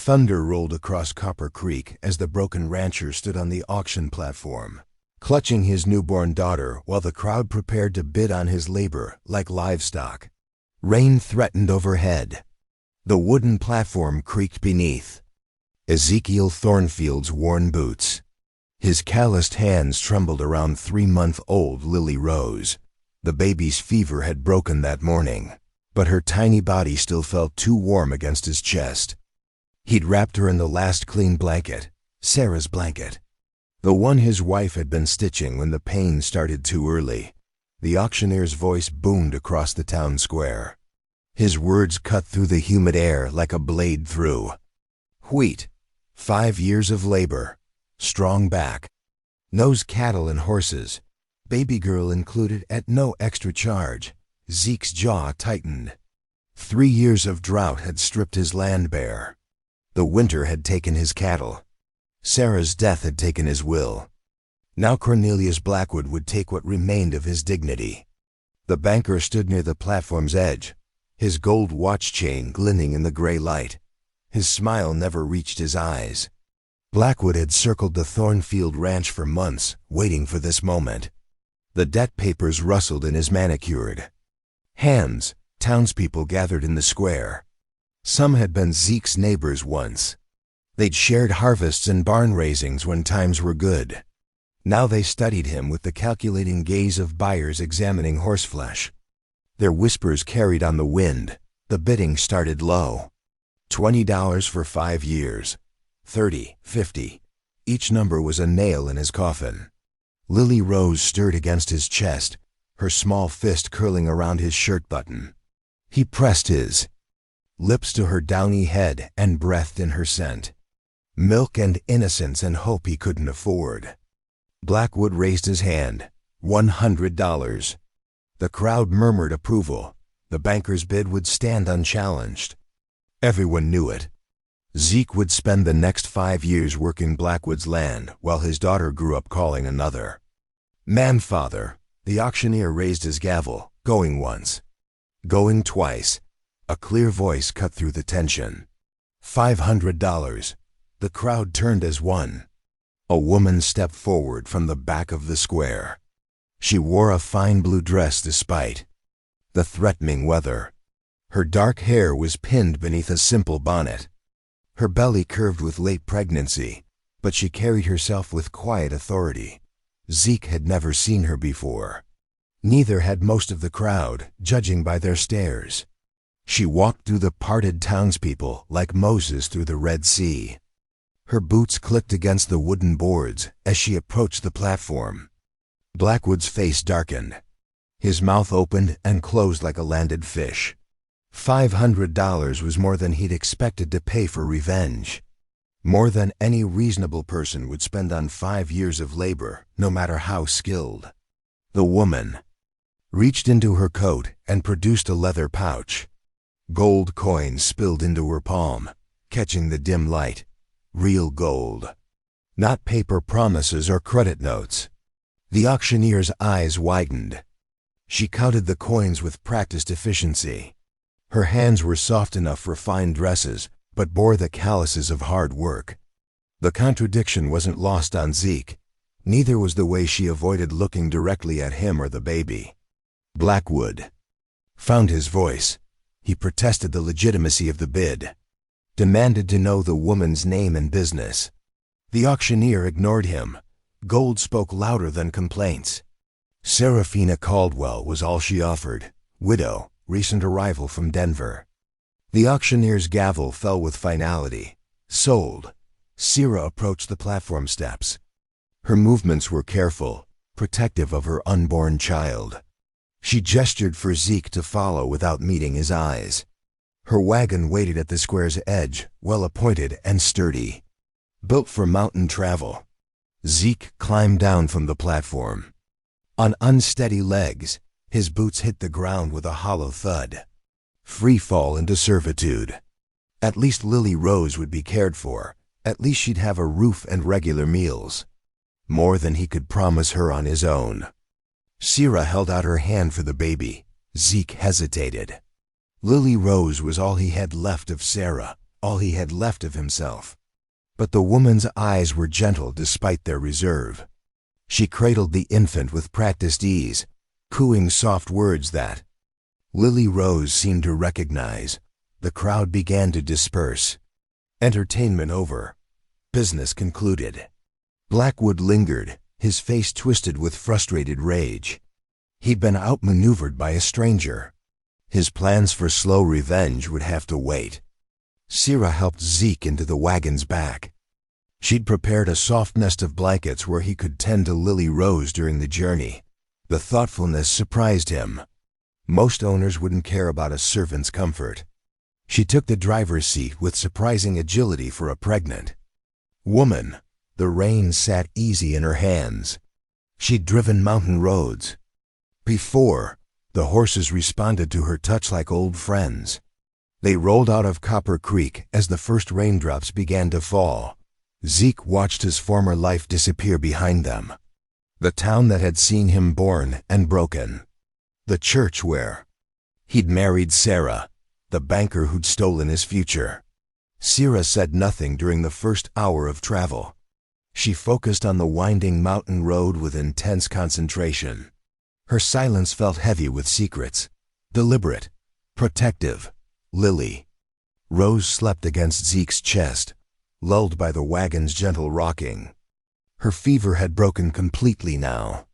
Thunder rolled across Copper Creek as the broken rancher stood on the auction platform, clutching his newborn daughter while the crowd prepared to bid on his labor like livestock. Rain threatened overhead. The wooden platform creaked beneath. Ezekiel Thornfield's worn boots. His calloused hands trembled around 3-month-old Lily Rose. The baby's fever had broken that morning, but her tiny body still felt too warm against his chest. He'd wrapped her in the last clean blanket, Sarah's blanket, the one his wife had been stitching when the pain started too early. The auctioneer's voice boomed across the town square. His words cut through the humid air like a blade through. Wheat, 5 years of labor, strong back, knows cattle and horses, baby girl included at no extra charge. Zeke's jaw tightened. 3 years of drought had stripped his land bare. The winter had taken his cattle. Sarah's death had taken his will. Now Cornelius Blackwood would take what remained of his dignity. The banker stood near the platform's edge, his gold watch chain glinting in the gray light. His smile never reached his eyes. Blackwood had circled the Thornfield ranch for months, waiting for this moment. The debt papers rustled in his manicured hands. Townspeople gathered in the square. Some had been Zeke's neighbors once. They'd shared harvests and barn raisings when times were good. Now they studied him with the calculating gaze of buyers examining horseflesh. Their whispers carried on the wind. The bidding started low. $20 for 5 years. 30, 50. Each number was a nail in his coffin. Lily Rose stirred against his chest, her small fist curling around his shirt button. He pressed his lips to her downy head and breathed in her scent. Milk and innocence and hope he couldn't afford. Blackwood raised his hand. $100. The crowd murmured approval. The banker's bid would stand unchallenged. Everyone knew it. Zeke would spend the next 5 years working Blackwood's land while his daughter grew up calling another man father. The auctioneer raised his gavel. Going once. Going twice. A clear voice cut through the tension. $500. The crowd turned as one. A woman stepped forward from the back of the square. She wore a fine blue dress despite the threatening weather. Her dark hair was pinned beneath a simple bonnet. Her belly curved with late pregnancy, but she carried herself with quiet authority. Zeke had never seen her before. Neither had most of the crowd, judging by their stares. She walked through the parted townspeople like Moses through the Red Sea. Her boots clicked against the wooden boards as she approached the platform. Blackwood's face darkened. His mouth opened and closed like a landed fish. $500 was more than he'd expected to pay for revenge. More than any reasonable person would spend on 5 years of labor, no matter how skilled. The woman reached into her coat and produced a leather pouch. Gold coins spilled into her palm, catching the dim light. Real gold. Not paper promises or credit notes. The auctioneer's eyes widened. She counted the coins with practiced efficiency. Her hands were soft enough for fine dresses, but bore the calluses of hard work. The contradiction wasn't lost on Zeke. Neither was the way she avoided looking directly at him or the baby. Blackwood found his voice. He protested the legitimacy of the bid. Demanded to know the woman's name and business. The auctioneer ignored him. Gold spoke louder than complaints. Serafina Caldwell was all she offered. Widow, recent arrival from Denver. The auctioneer's gavel fell with finality. Sold. Sarah approached the platform steps. Her movements were careful, protective of her unborn child. She gestured for Zeke to follow without meeting his eyes. Her wagon waited at the square's edge, well-appointed and sturdy. Built for mountain travel. Zeke climbed down from the platform. On unsteady legs, his boots hit the ground with a hollow thud. Free fall into servitude. At least Lily Rose would be cared for. At least she'd have a roof and regular meals. More than he could promise her on his own. Sarah held out her hand for the baby. Zeke hesitated. Lily Rose was all he had left of Sarah, all he had left of himself. But the woman's eyes were gentle despite their reserve. She cradled the infant with practiced ease, cooing soft words that Lily Rose seemed to recognize. The crowd began to disperse. Entertainment over. Business concluded. Blackwood lingered, his face twisted with frustrated rage. He'd been outmaneuvered by a stranger. His plans for slow revenge would have to wait. Sierra helped Zeke into the wagon's back. She'd prepared a soft nest of blankets where he could tend to Lily Rose during the journey. The thoughtfulness surprised him. Most owners wouldn't care about a servant's comfort. She took the driver's seat with surprising agility for a pregnant woman. The reins sat easy in her hands. She'd driven mountain roads before. The horses responded to her touch like old friends. They rolled out of Copper Creek as the first raindrops began to fall. Zeke watched his former life disappear behind them. The town that had seen him born and broken. The church where he'd married Sarah, the banker who'd stolen his future. Sierra said nothing during the first hour of travel. She focused on the winding mountain road with intense concentration. Her silence felt heavy with secrets. Deliberate, protective. Lily Rose slept against Zeke's chest, lulled by the wagon's gentle rocking. Her fever had broken completely now.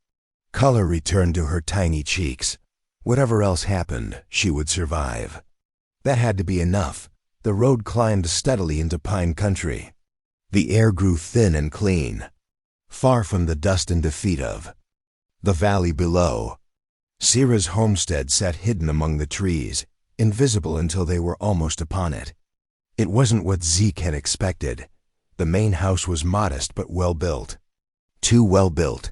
Color returned to her tiny cheeks. Whatever else happened, she would survive. That had to be enough. The road climbed steadily into pine country. The air grew thin and clean, far from the dust and defeat of the valley below. Sierra's homestead sat hidden among the trees, invisible until they were almost upon it. It wasn't what Zeke had expected. The main house was modest but well built. Too well built.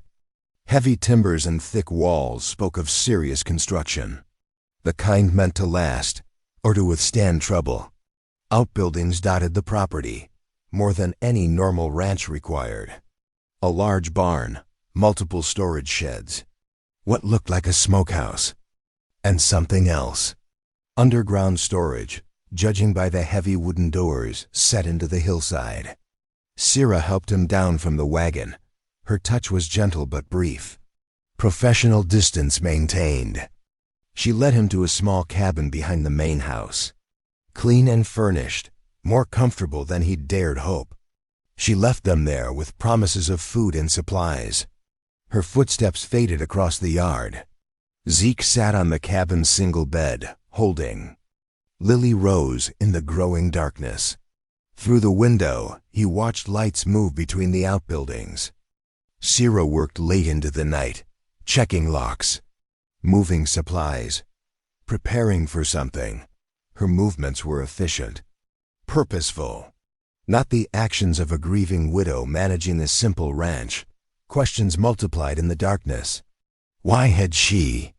Heavy timbers and thick walls spoke of serious construction. The kind meant to last, or to withstand trouble. Outbuildings dotted the property, more than any normal ranch required. A large barn, multiple storage sheds, what looked like a smokehouse, and something else. Underground storage, judging by the heavy wooden doors set into the hillside. Sierra helped him down from the wagon. Her touch was gentle but brief. Professional distance maintained. She led him to a small cabin behind the main house. Clean and furnished, more comfortable than he'd dared hope. She left them there with promises of food and supplies. Her footsteps faded across the yard. Zeke sat on the cabin's single bed, holding Lily Rose in the growing darkness. Through the window, he watched lights move between the outbuildings. Sierra worked late into the night, checking locks, moving supplies, preparing for something. Her movements were efficient, purposeful. Not the actions of a grieving widow managing this simple ranch. Questions multiplied in the darkness. Why had she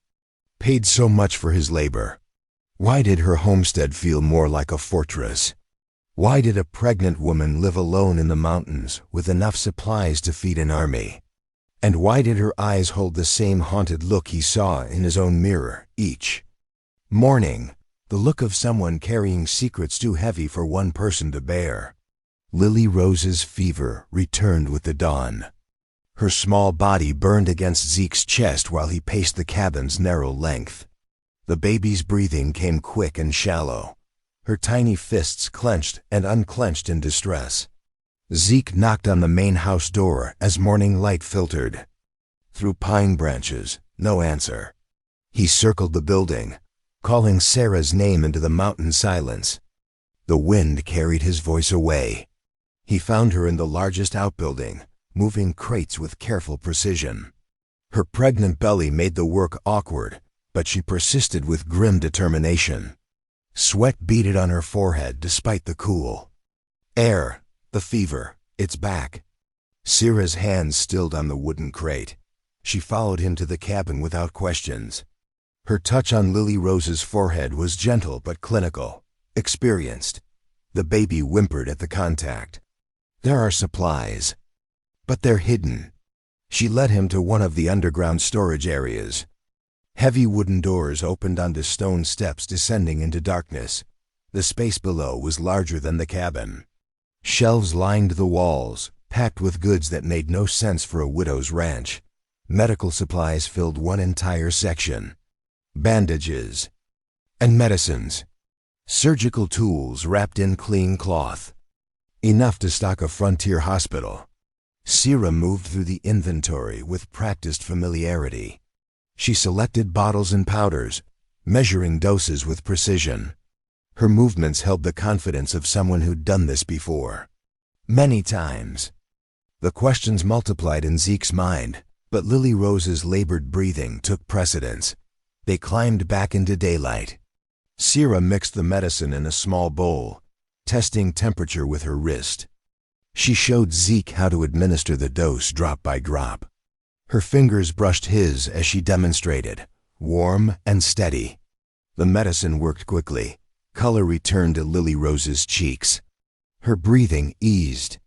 paid so much for his labor? Why did her homestead feel more like a fortress? Why did a pregnant woman live alone in the mountains with enough supplies to feed an army? And why did her eyes hold the same haunted look he saw in his own mirror each morning? The look of someone carrying secrets too heavy for one person to bear. Lily Rose's fever returned with the dawn. Her small body burned against Zeke's chest while he paced the cabin's narrow length. The baby's breathing came quick and shallow. Her tiny fists clenched and unclenched in distress. Zeke knocked on the main house door as morning light filtered through pine branches. No answer. He circled the building, calling Sarah's name into the mountain silence. The wind carried his voice away. He found her in the largest outbuilding, moving crates with careful precision. Her pregnant belly made the work awkward, but she persisted with grim determination. Sweat beaded on her forehead despite the cool air. The fever, it's back. Sierra's hands stilled on the wooden crate. She followed him to the cabin without questions. Her touch on Lily Rose's forehead was gentle but clinical, experienced. The baby whimpered at the contact. There are supplies, but they're hidden. She led him to one of the underground storage areas. Heavy wooden doors opened onto stone steps descending into darkness. The space below was larger than the cabin. Shelves lined the walls, packed with goods that made no sense for a widow's ranch. Medical supplies filled one entire section. Bandages and medicines. Surgical tools wrapped in clean cloth. Enough to stock a frontier hospital. Sierra moved through the inventory with practiced familiarity. She selected bottles and powders, measuring doses with precision. Her movements held the confidence of someone who'd done this before. Many times. The questions multiplied in Zeke's mind, but Lily Rose's labored breathing took precedence. They climbed back into daylight. Sierra mixed the medicine in a small bowl, testing temperature with her wrist. She showed Zeke how to administer the dose drop by drop. Her fingers brushed his as she demonstrated, warm and steady. The medicine worked quickly. Color returned to Lily Rose's cheeks. Her breathing eased.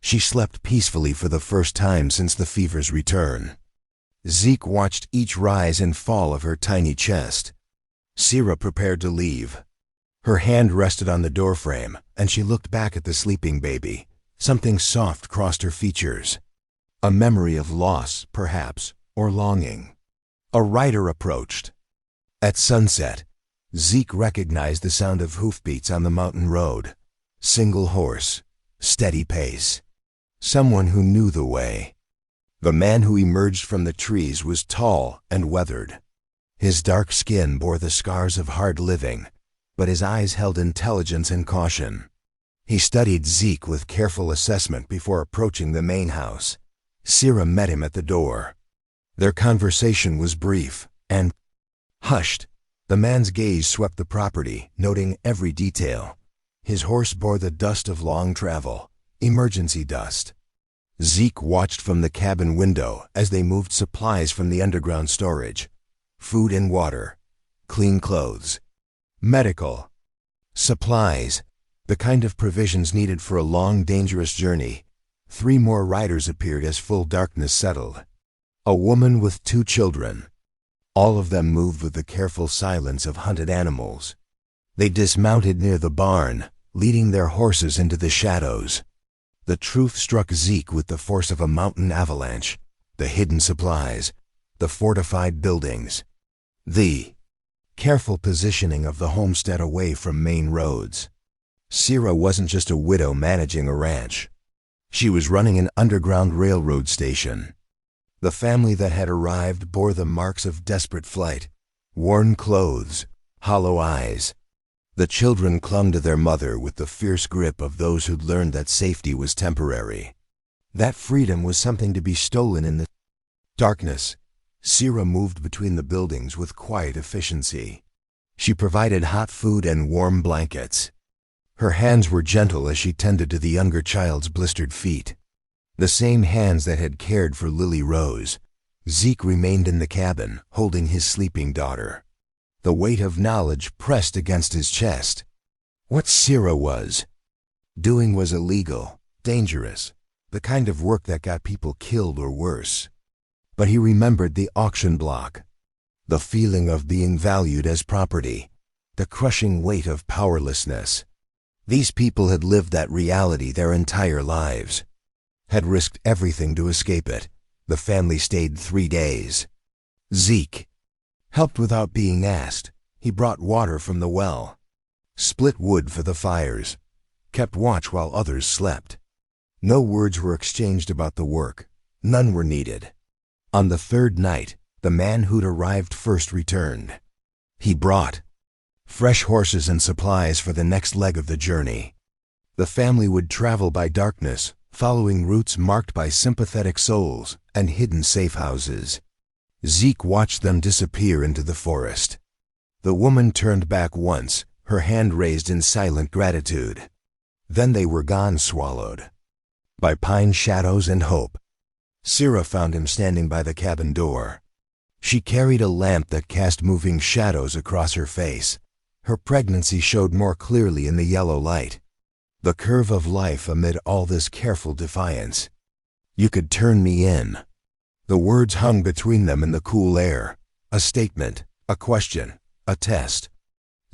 She slept peacefully for the first time since the fever's return. Zeke watched each rise and fall of her tiny chest. Sierra prepared to leave. Her hand rested on the doorframe, and she looked back at the sleeping baby. Something soft crossed her features. A memory of loss, perhaps, or longing. A rider approached. At sunset, Zeke recognized the sound of hoofbeats on the mountain road. Single horse, steady pace. Someone who knew the way. The man who emerged from the trees was tall and weathered. His dark skin bore the scars of hard living, but his eyes held intelligence and caution. He studied Zeke with careful assessment before approaching the main house. Sierra met him at the door. Their conversation was brief and hushed. The man's gaze swept the property, noting every detail. His horse bore the dust of long travel, emergency dust. Zeke watched from the cabin window as they moved supplies from the underground storage. Food and water, clean clothes, medical supplies, the kind of provisions needed for a long, dangerous journey. 3 more riders appeared as full darkness settled. A woman with 2 children. All of them moved with the careful silence of hunted animals. They dismounted near the barn, leading their horses into the shadows. The truth struck Zeke with the force of a mountain avalanche. The hidden supplies, the fortified buildings, the careful positioning of the homestead away from main roads. Sierra wasn't just a widow managing a ranch. She was running an underground railroad station. The family that had arrived bore the marks of desperate flight, worn clothes, hollow eyes. The children clung to their mother with the fierce grip of those who'd learned that safety was temporary. That freedom was something to be stolen in the darkness. Sierra moved between the buildings with quiet efficiency. She provided hot food and warm blankets. Her hands were gentle as she tended to the younger child's blistered feet. The same hands that had cared for Lily Rose. Zeke remained in the cabin, holding his sleeping daughter. The weight of knowledge pressed against his chest. What Sierra was doing was illegal, dangerous, the kind of work that got people killed or worse. But he remembered the auction block, the feeling of being valued as property, the crushing weight of powerlessness. These people had lived that reality their entire lives. Had risked everything to escape it. The family stayed 3 days. Zeke helped without being asked. He brought water from the well, split wood for the fires, kept watch while others slept. No words were exchanged about the work. None were needed. On the 3rd night, the man who'd arrived first returned. He brought fresh horses and supplies for the next leg of the journey. The family would travel by darkness, following routes marked by sympathetic souls and hidden safe houses. Zeke watched them disappear into the forest. The woman turned back once, her hand raised in silent gratitude. Then they were gone, swallowed by pine shadows and hope. Sierra found him standing by the cabin door. She carried a lamp that cast moving shadows across her face. Her pregnancy showed more clearly in the yellow light. The curve of life amid all this careful defiance. You could turn me in. The words hung between them in the cool air. A statement, a question, a test.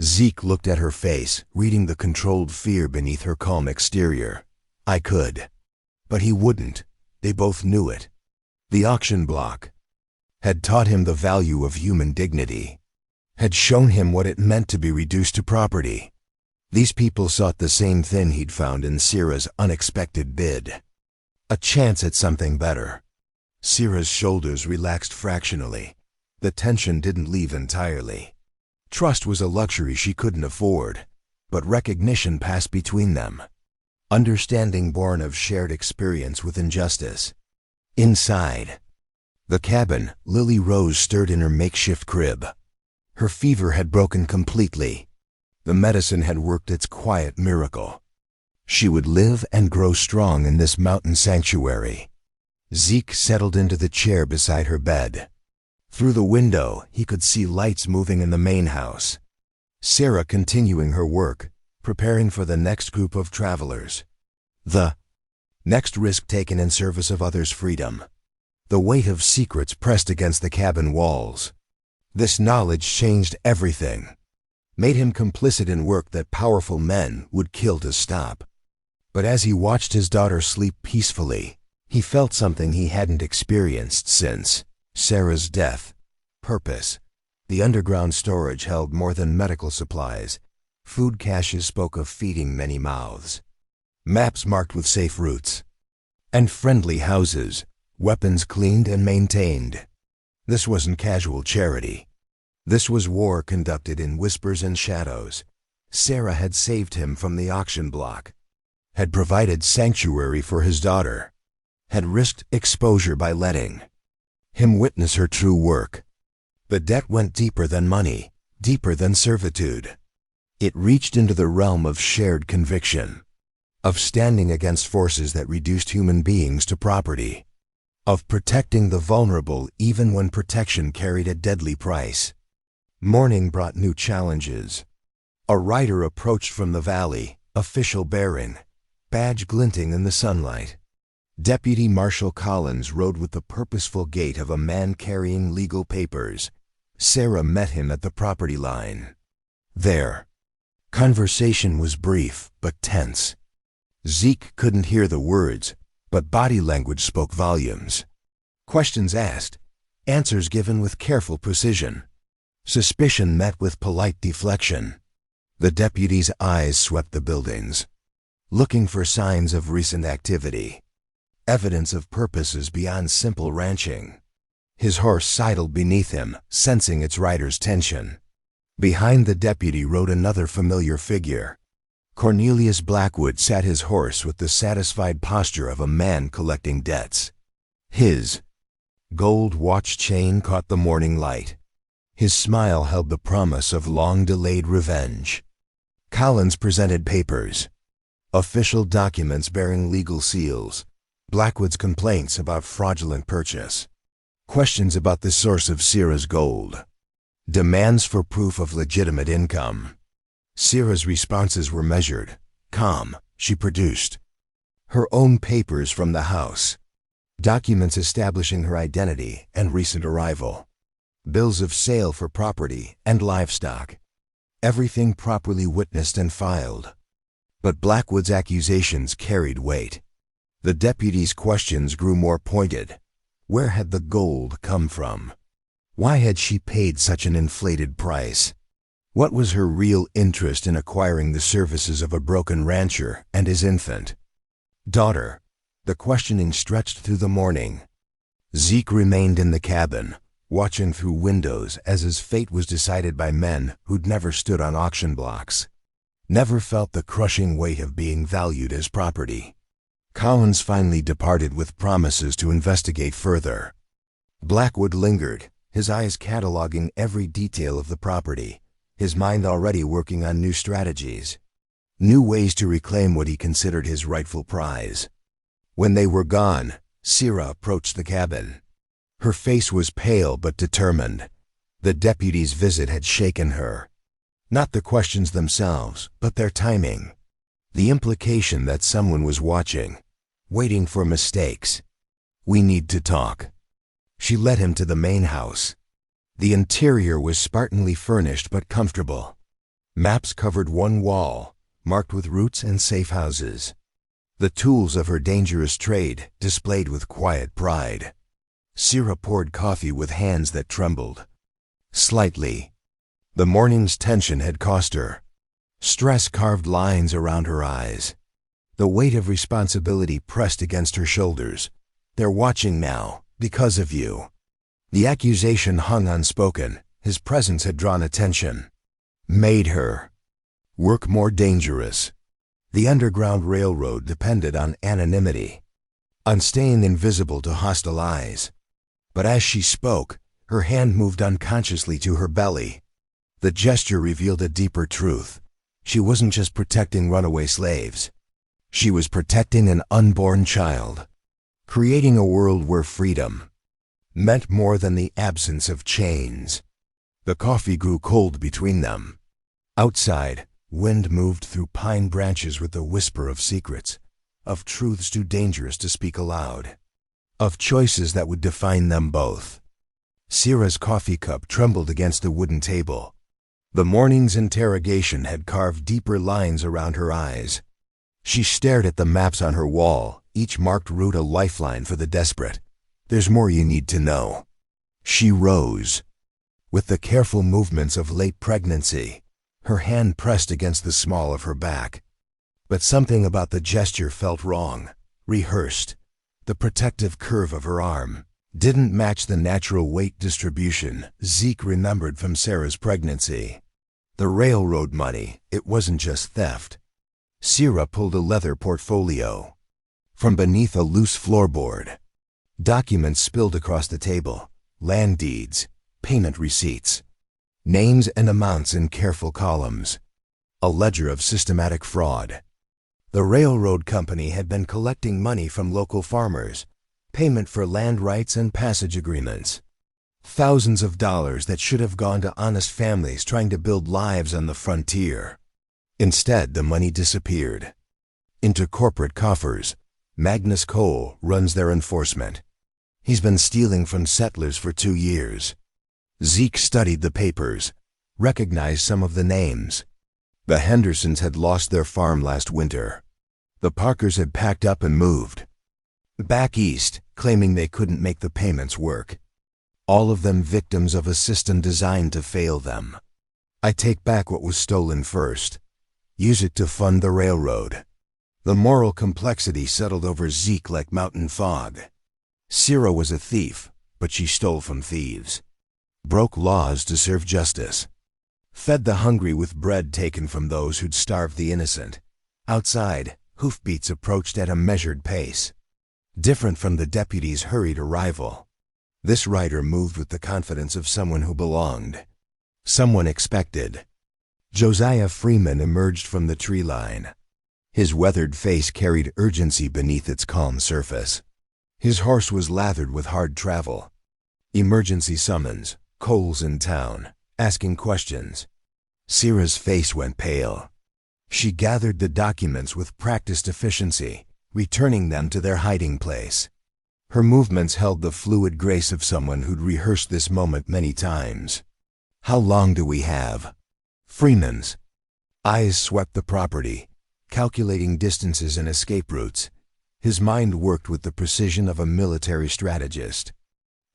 Zeke looked at her face, reading the controlled fear beneath her calm exterior. I could. But he wouldn't. They both knew it. The auction block had taught him the value of human dignity, had shown him what it meant to be reduced to property. These people sought the same thing he'd found in Sierra's unexpected bid. A chance at something better. Sierra's shoulders relaxed fractionally. The tension didn't leave entirely. Trust was a luxury she couldn't afford, but recognition passed between them. Understanding born of shared experience with injustice. Inside the cabin, Lily Rose stirred in her makeshift crib. Her fever had broken completely. The medicine had worked its quiet miracle. She would live and grow strong in this mountain sanctuary. Zeke settled into the chair beside her bed. Through the window, he could see lights moving in the main house. Sarah continuing her work, preparing for the next group of travelers. The next risk taken in service of others' freedom. The weight of secrets pressed against the cabin walls. This knowledge changed everything. Made him complicit in work that powerful men would kill to stop. But as he watched his daughter sleep peacefully, he felt something he hadn't experienced since Sarah's death. Purpose. The underground storage held more than medical supplies. Food caches spoke of feeding many mouths. Maps marked with safe routes. And friendly houses, weapons cleaned and maintained. This wasn't casual charity. This was war conducted in whispers and shadows. Sarah had saved him from the auction block, had provided sanctuary for his daughter, had risked exposure by letting him witness her true work. The debt went deeper than money, deeper than servitude. It reached into the realm of shared conviction, of standing against forces that reduced human beings to property, of protecting the vulnerable even when protection carried a deadly price. Morning brought new challenges. A rider approached from the valley, official bearing, badge glinting in the sunlight. Deputy Marshal Collins rode with the purposeful gait of a man carrying legal papers. Sarah met him at the property line. Their conversation was brief but tense. Zeke couldn't hear the words, but body language spoke volumes. Questions asked, answers given with careful precision. Suspicion met with polite deflection. The deputy's eyes swept the buildings, looking for signs of recent activity, evidence of purposes beyond simple ranching. His horse sidled beneath him, sensing its rider's tension. Behind the deputy rode another familiar figure. Cornelius Blackwood sat his horse with the satisfied posture of a man collecting debts. His gold watch chain caught the morning light. His smile held the promise of long-delayed revenge. Collins presented papers, official documents bearing legal seals, Blackwood's complaints about fraudulent purchase, questions about the source of Sierra's gold, demands for proof of legitimate income. Sierra's responses were measured, calm. She produced her own papers from the house, documents establishing her identity and recent arrival, bills of sale for property and livestock, everything properly witnessed and filed. But Blackwood's accusations carried weight. The deputy's questions grew more pointed. Where had the gold come from? Why had she paid such an inflated price? What was her real interest in acquiring the services of a broken rancher and his infant daughter? The questioning stretched through the morning. Zeke remained in the cabin, watching through windows as his fate was decided by men who'd never stood on auction blocks, never felt the crushing weight of being valued as property. Collins finally departed with promises to investigate further. Blackwood lingered, his eyes cataloging every detail of the property, his mind already working on new strategies, new ways to reclaim what he considered his rightful prize. When they were gone, Sarah approached the cabin. Her face was pale but determined. The deputy's visit had shaken her. Not the questions themselves, but their timing. The implication that someone was watching, waiting for mistakes. "We need to talk." She led him to the main house. The interior was spartanly furnished but comfortable. Maps covered one wall, marked with routes and safe houses. The tools of her dangerous trade displayed with quiet pride. Sierra poured coffee with hands that trembled. Slightly. The morning's tension had cost her. Stress carved lines around her eyes. The weight of responsibility pressed against her shoulders. They're watching now, because of you. The accusation hung unspoken. His presence had drawn attention. Made her work more dangerous. The Underground Railroad depended on anonymity, on staying invisible to hostile eyes. But as she spoke, her hand moved unconsciously to her belly. The gesture revealed a deeper truth. She wasn't just protecting runaway slaves. She was protecting an unborn child, creating a world where freedom meant more than the absence of chains. The coffee grew cold between them. Outside, wind moved through pine branches with the whisper of secrets, of truths too dangerous to speak aloud, of choices that would define them both. Sierra's coffee cup trembled against the wooden table. The morning's interrogation had carved deeper lines around her eyes. She stared at the maps on her wall, each marked route a lifeline for the desperate. There's more you need to know. She rose. With the careful movements of late pregnancy, her hand pressed against the small of her back. But something about the gesture felt wrong, rehearsed. The protective curve of her arm didn't match the natural weight distribution Zeke remembered from Sarah's pregnancy. The railroad money, it wasn't just theft. Sierra pulled a leather portfolio from beneath a loose floorboard. Documents spilled across the table, land deeds, payment receipts, names and amounts in careful columns. A ledger of systematic fraud. The railroad company had been collecting money from local farmers, payment for land rights and passage agreements. Thousands of dollars that should have gone to honest families trying to build lives on the frontier. Instead, the money disappeared into corporate coffers. Magnus Cole runs their enforcement. He's been stealing from settlers for 2 years. Zeke studied the papers, recognized some of the names. The Hendersons had lost their farm last winter. The Parkers had packed up and moved back east, claiming they couldn't make the payments work. All of them victims of a system designed to fail them. I take back what was stolen first. Use it to fund the railroad. The moral complexity settled over Zeke like mountain fog. Sierra was a thief, but she stole from thieves. Broke laws to serve justice. Fed the hungry with bread taken from those who'd starved the innocent. Outside, hoofbeats approached at a measured pace. Different from the deputy's hurried arrival. This rider moved with the confidence of someone who belonged. Someone expected. Josiah Freeman emerged from the tree line. His weathered face carried urgency beneath its calm surface. His horse was lathered with hard travel. Emergency summons, Cole's in town, asking questions. Sierra's face went pale. She gathered the documents with practiced efficiency, returning them to their hiding place. Her movements held the fluid grace of someone who'd rehearsed this moment many times. How long do we have? Freeman's eyes swept the property, calculating distances and escape routes. His mind worked with the precision of a military strategist.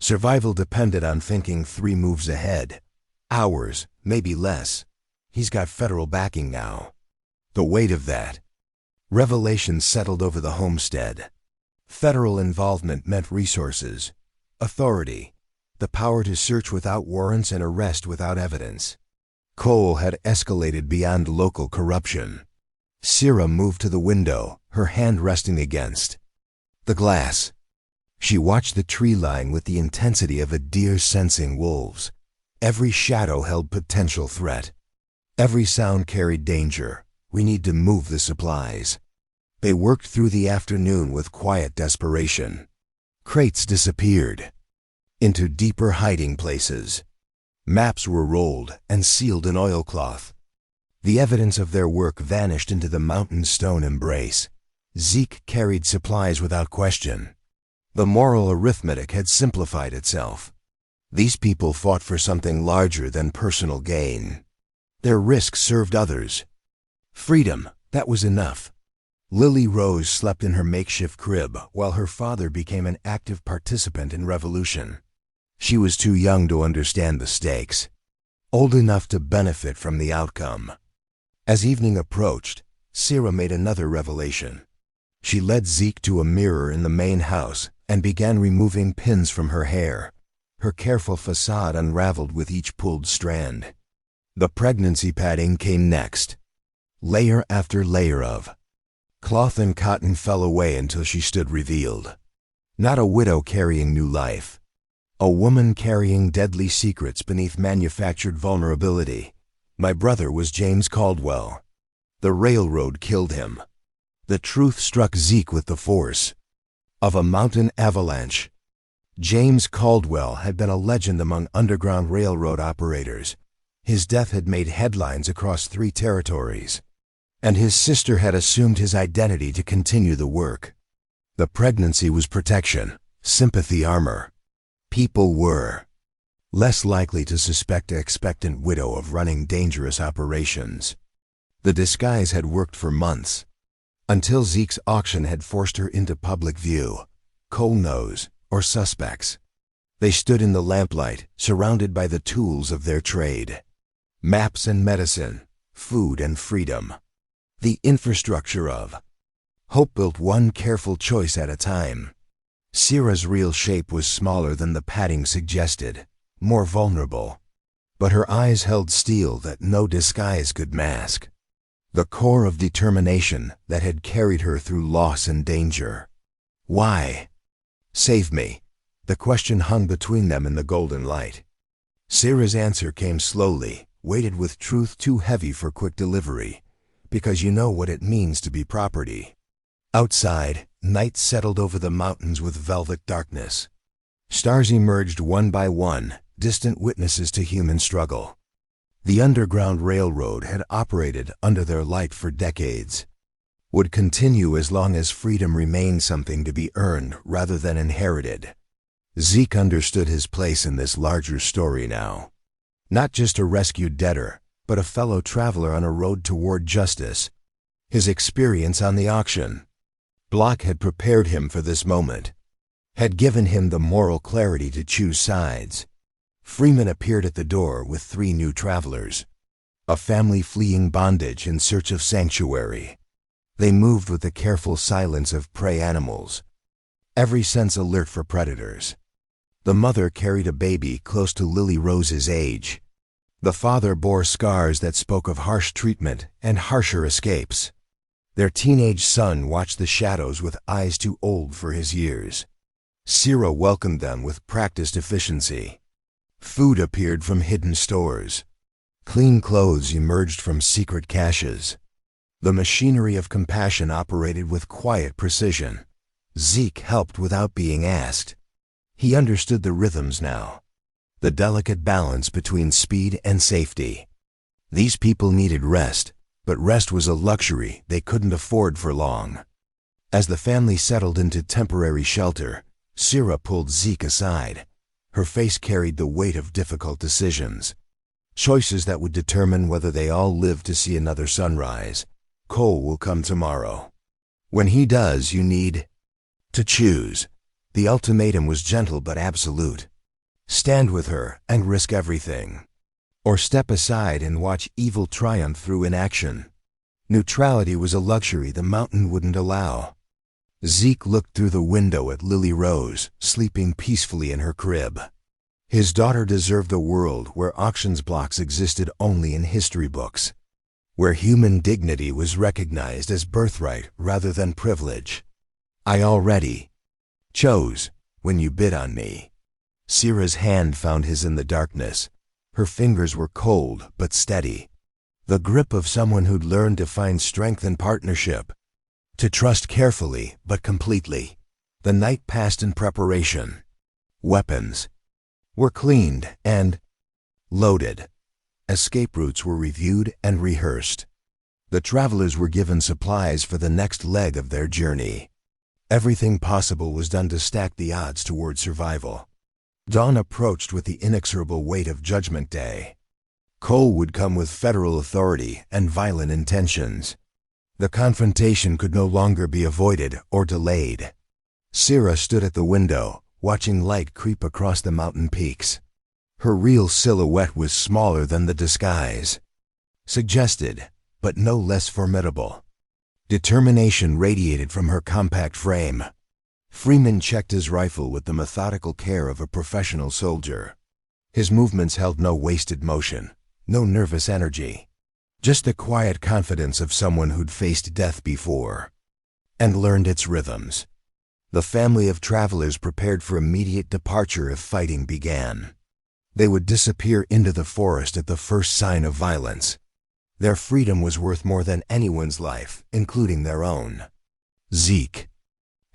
Survival depended on thinking 3 moves ahead. Hours, maybe less. He's got federal backing now. The weight of that. Revelation settled over the homestead. Federal involvement meant resources, authority, the power to search without warrants and arrest without evidence. Cole had escalated beyond local corruption. Sierra moved to the window, her hand resting against the glass. She watched the tree line with the intensity of a deer sensing wolves. Every shadow held potential threat. Every sound carried danger. We need to move the supplies. They worked through the afternoon with quiet desperation. Crates disappeared into deeper hiding places. Maps were rolled and sealed in oilcloth. The evidence of their work vanished into the mountain stone embrace. Zeke carried supplies without question. The moral arithmetic had simplified itself. These people fought for something larger than personal gain. Their risk served others. Freedom, that was enough. Lily Rose slept in her makeshift crib while her father became an active participant in revolution. She was too young to understand the stakes, old enough to benefit from the outcome. As evening approached, Sarah made another revelation. She led Zeke to a mirror in the main house and began removing pins from her hair. Her careful facade unraveled with each pulled strand. The pregnancy padding came next. Layer after layer of cloth and cotton fell away until she stood revealed. Not a widow carrying new life. A woman carrying deadly secrets beneath manufactured vulnerability. My brother was James Caldwell. The railroad killed him. The truth struck Zeke with the force of a mountain avalanche. James Caldwell had been a legend among Underground Railroad operators. His death had made headlines across 3 territories. And his sister had assumed his identity to continue the work. The pregnancy was protection, sympathy armor. People were less likely to suspect an expectant widow of running dangerous operations. The disguise had worked for months, until Zeke's auction had forced her into public view. Coal nose or suspects. They stood in the lamplight, surrounded by the tools of their trade. Maps and medicine, food and freedom. The infrastructure of hope built one careful choice at a time. Sarah's real shape was smaller than the padding suggested, more vulnerable. But her eyes held steel that no disguise could mask. The core of determination that had carried her through loss and danger. Why? Save me. The question hung between them in the golden light. Sarah's answer came slowly, weighted with truth too heavy for quick delivery. Because you know what it means to be property. Outside, night settled over the mountains with velvet darkness. Stars emerged one by one, distant witnesses to human struggle. The Underground Railroad had operated under their light for decades. Would continue as long as freedom remained something to be earned rather than inherited. Zeke understood his place in this larger story now. Not just a rescued debtor, but a fellow traveler on a road toward justice. His experience on the auction block had prepared him for this moment, had given him the moral clarity to choose sides. Freeman appeared at the door with 3 new travelers, a family fleeing bondage in search of sanctuary. They moved with the careful silence of prey animals, every sense alert for predators. The mother carried a baby close to Lily Rose's age. The father bore scars that spoke of harsh treatment and harsher escapes. Their teenage son watched the shadows with eyes too old for his years. Sarah welcomed them with practiced efficiency. Food appeared from hidden stores. Clean clothes emerged from secret caches. The machinery of compassion operated with quiet precision. Zeke helped without being asked. He understood the rhythms now. The delicate balance between speed and safety. These people needed rest, but rest was a luxury they couldn't afford for long. As the family settled into temporary shelter, Sarah pulled Zeke aside. Her face carried the weight of difficult decisions. Choices that would determine whether they all live to see another sunrise. Cole will come tomorrow. When he does, you need to choose. The ultimatum was gentle but absolute. Stand with her and risk everything. Or step aside and watch evil triumph through inaction. Neutrality was a luxury the mountain wouldn't allow. Zeke looked through the window at Lily Rose, sleeping peacefully in her crib. His daughter deserved a world where auctions blocks existed only in history books, where human dignity was recognized as birthright rather than privilege. I already chose when you bid on me. Sarah's hand found his in the darkness. Her fingers were cold but steady. The grip of someone who'd learned to find strength in partnership. To trust carefully but completely. The night passed in preparation. Weapons were cleaned and loaded. Escape routes were reviewed and rehearsed. The travelers were given supplies for the next leg of their journey. Everything possible was done to stack the odds toward survival. Dawn approached with the inexorable weight of Judgment Day. Cole would come with federal authority and violent intentions. The confrontation could no longer be avoided or delayed. Sierra stood at the window, watching light creep across the mountain peaks. Her real silhouette was smaller than the disguise. Suggested, but no less formidable. Determination radiated from her compact frame. Freeman checked his rifle with the methodical care of a professional soldier. His movements held no wasted motion, no nervous energy. Just the quiet confidence of someone who'd faced death before and learned its rhythms. The family of travelers prepared for immediate departure if fighting began. They would disappear into the forest at the first sign of violence. Their freedom was worth more than anyone's life, including their own. Zeke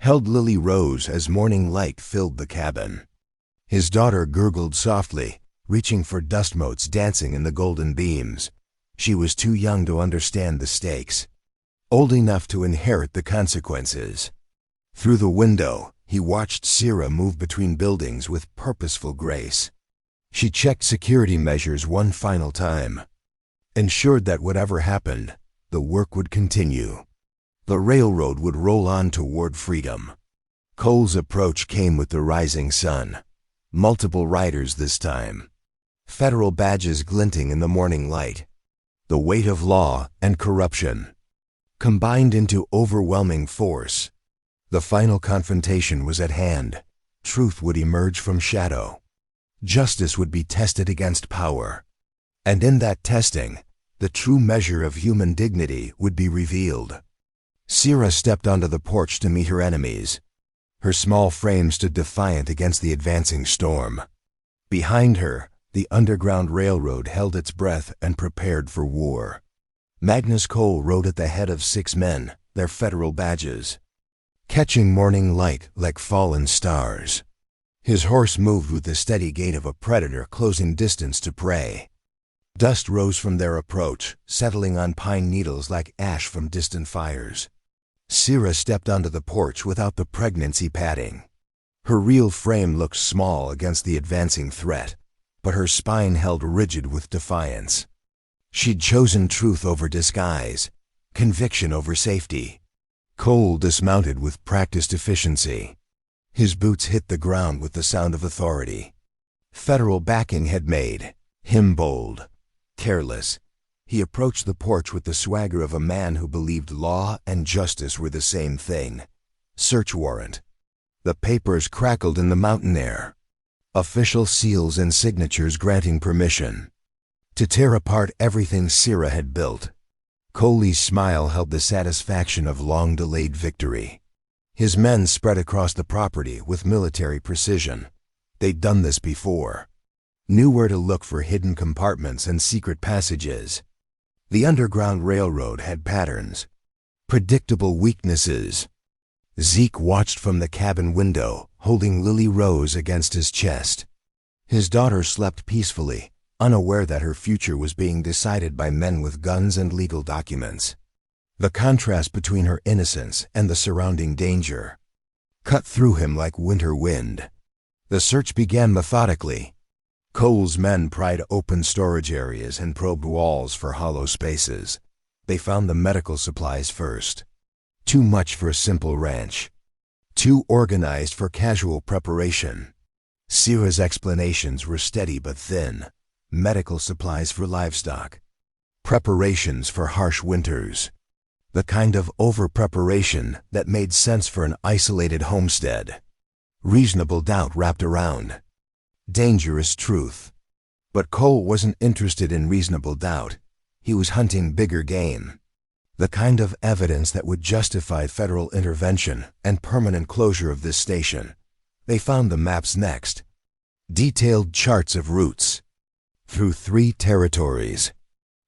held Lily Rose as morning light filled the cabin. His daughter gurgled softly, reaching for dust motes dancing in the golden beams. She was too young to understand the stakes, old enough to inherit the consequences. Through the window, he watched Sierra move between buildings with purposeful grace. She checked security measures one final time, ensured that whatever happened, the work would continue. The railroad would roll on toward freedom. Cole's approach came with the rising sun. Multiple riders this time. Federal badges glinting in the morning light. The weight of law and corruption combined into overwhelming force. The final confrontation was at hand. Truth would emerge from shadow. Justice would be tested against power. And in that testing, the true measure of human dignity would be revealed. Sierra stepped onto the porch to meet her enemies. Her small frame stood defiant against the advancing storm. Behind her, the Underground Railroad held its breath and prepared for war. Magnus Cole rode at the head of 6 men, their federal badges, catching morning light like fallen stars. His horse moved with the steady gait of a predator closing distance to prey. Dust rose from their approach, settling on pine needles like ash from distant fires. Sierra stepped onto the porch without the pregnancy padding. Her real frame looked small against the advancing threat, but her spine held rigid with defiance. She'd chosen truth over disguise, conviction over safety. Cole dismounted with practiced efficiency. His boots hit the ground with the sound of authority. Federal backing had made him bold, careless. He approached the porch with the swagger of a man who believed law and justice were the same thing. Search warrant. The papers crackled in the mountain air. Official seals and signatures granting permission to tear apart everything Sierra had built. Coley's smile held the satisfaction of long-delayed victory. His men spread across the property with military precision. They'd done this before. Knew where to look for hidden compartments and secret passages. The Underground Railroad had patterns, predictable weaknesses. Zeke watched from the cabin window, holding Lily Rose against his chest. His daughter slept peacefully, unaware that her future was being decided by men with guns and legal documents. The contrast between her innocence and the surrounding danger cut through him like winter wind. The search began methodically. Cole's men pried open storage areas and probed walls for hollow spaces. They found the medical supplies first. Too much for a simple ranch. Too organized for casual preparation. Sierra's explanations were steady but thin. Medical supplies for livestock. Preparations for harsh winters. The kind of over-preparation that made sense for an isolated homestead. Reasonable doubt wrapped around dangerous truth. But Cole wasn't interested in reasonable doubt. He was hunting bigger game. The kind of evidence that would justify federal intervention and permanent closure of this station. They found the maps next. Detailed charts of routes through 3 territories.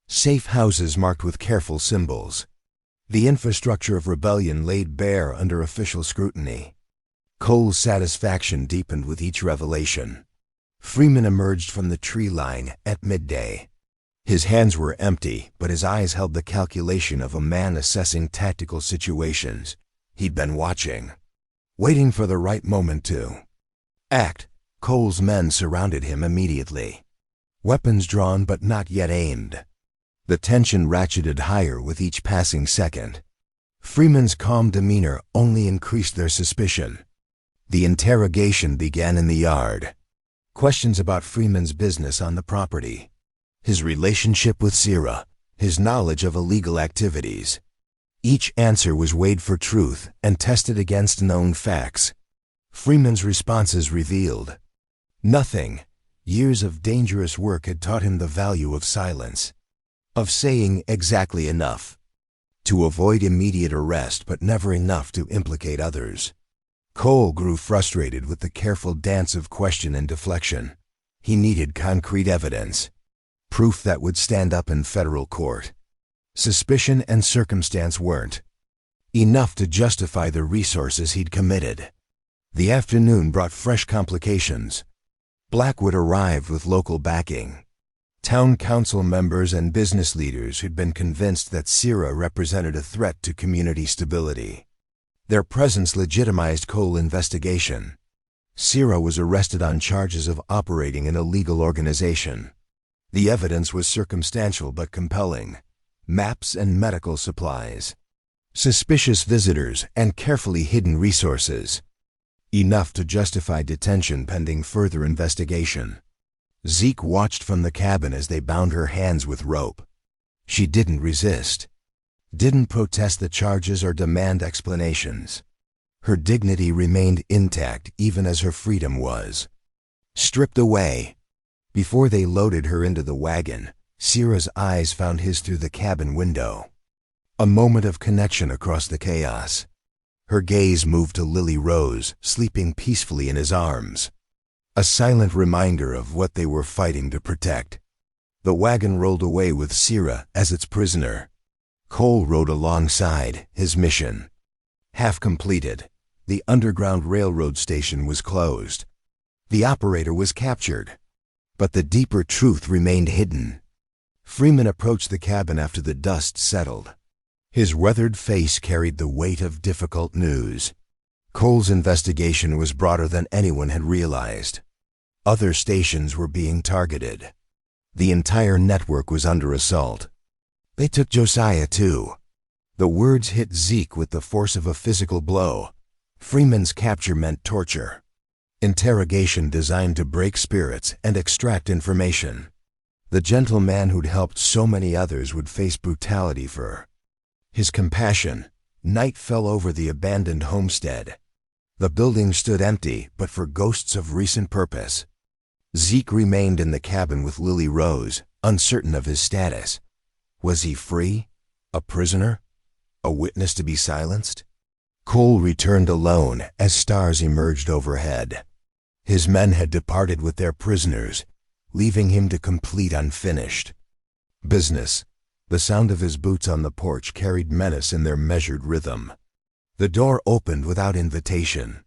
Safe houses marked with careful symbols. The infrastructure of rebellion laid bare under official scrutiny. Cole's satisfaction deepened with each revelation. Freeman emerged from the tree line at midday. His hands were empty, but his eyes held the calculation of a man assessing tactical situations. He'd been watching, waiting for the right moment to act. Cole's men surrounded him immediately. weapons drawn but not yet aimed. The tension ratcheted higher with each passing second. Freeman's calm demeanor only increased their suspicion. The interrogation began in the yard. Questions about Freeman's business on the property, his relationship with Sierra, his knowledge of illegal activities. Each answer was weighed for truth and tested against known facts. Freeman's responses revealed nothing. Years of dangerous work had taught him the value of silence, of saying exactly enough to avoid immediate arrest but never enough to implicate others. Cole grew frustrated with the careful dance of question and deflection. He needed concrete evidence, proof that would stand up in federal court. Suspicion and circumstance weren't enough to justify the resources he'd committed. The afternoon brought fresh complications. Blackwood arrived with local backing. Town council members and business leaders who'd been convinced that Sierra represented a threat to community stability. Their presence legitimized Cole's investigation. Sierra was arrested on charges of operating an illegal organization. The evidence was circumstantial but compelling. Maps and medical supplies, suspicious visitors, and carefully hidden resources. Enough to justify detention pending further investigation. Zeke watched from the cabin as they bound her hands with rope. She didn't resist, didn't protest the charges or demand explanations. Her dignity remained intact even as her freedom was stripped away. Before they loaded her into the wagon, Sierra's eyes found his through the cabin window. A moment of connection across the chaos. Her gaze moved to Lily Rose, sleeping peacefully in his arms. A silent reminder of what they were fighting to protect. The wagon rolled away with Sierra as its prisoner. Cole rode alongside, his mission half completed. The underground railroad station was closed. The operator was captured. But the deeper truth remained hidden. Freeman approached the cabin after the dust settled. His weathered face carried the weight of difficult news. Cole's investigation was broader than anyone had realized. Other stations were being targeted. The entire network was under assault. They took Josiah too. The words hit Zeke with the force of a physical blow. Freeman's capture meant torture. Interrogation designed to break spirits and extract information. The gentleman who'd helped so many others would face brutality for his compassion. Night fell over the abandoned homestead. The building stood empty, but for ghosts of recent purpose. Zeke remained in the cabin with Lily Rose, uncertain of his status. Was he free? A prisoner? A witness to be silenced? Cole returned alone as stars emerged overhead. His men had departed with their prisoners, leaving him to complete unfinished business. The sound of his boots on the porch carried menace in their measured rhythm. The door opened without invitation.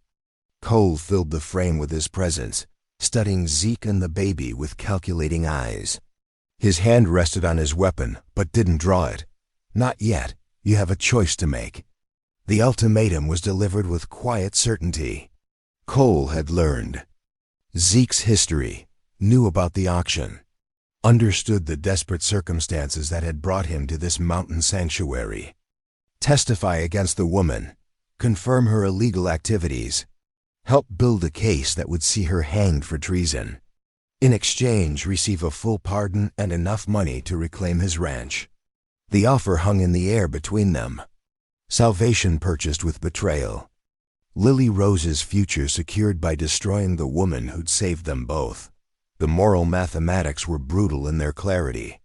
Cole filled the frame with his presence, studying Zeke and the baby with calculating eyes. His hand rested on his weapon, but didn't draw it. Not yet. You have a choice to make. The ultimatum was delivered with quiet certainty. Cole had learned Zeke's history, knew about the auction, understood the desperate circumstances that had brought him to this mountain sanctuary. Testify against the woman, confirm her illegal activities, help build a case that would see her hanged for treason. In exchange, receive a full pardon and enough money to reclaim his ranch. The offer hung in the air between them. Salvation purchased with betrayal. Lily Rose's future secured by destroying the woman who'd saved them both. The moral mathematics were brutal in their clarity.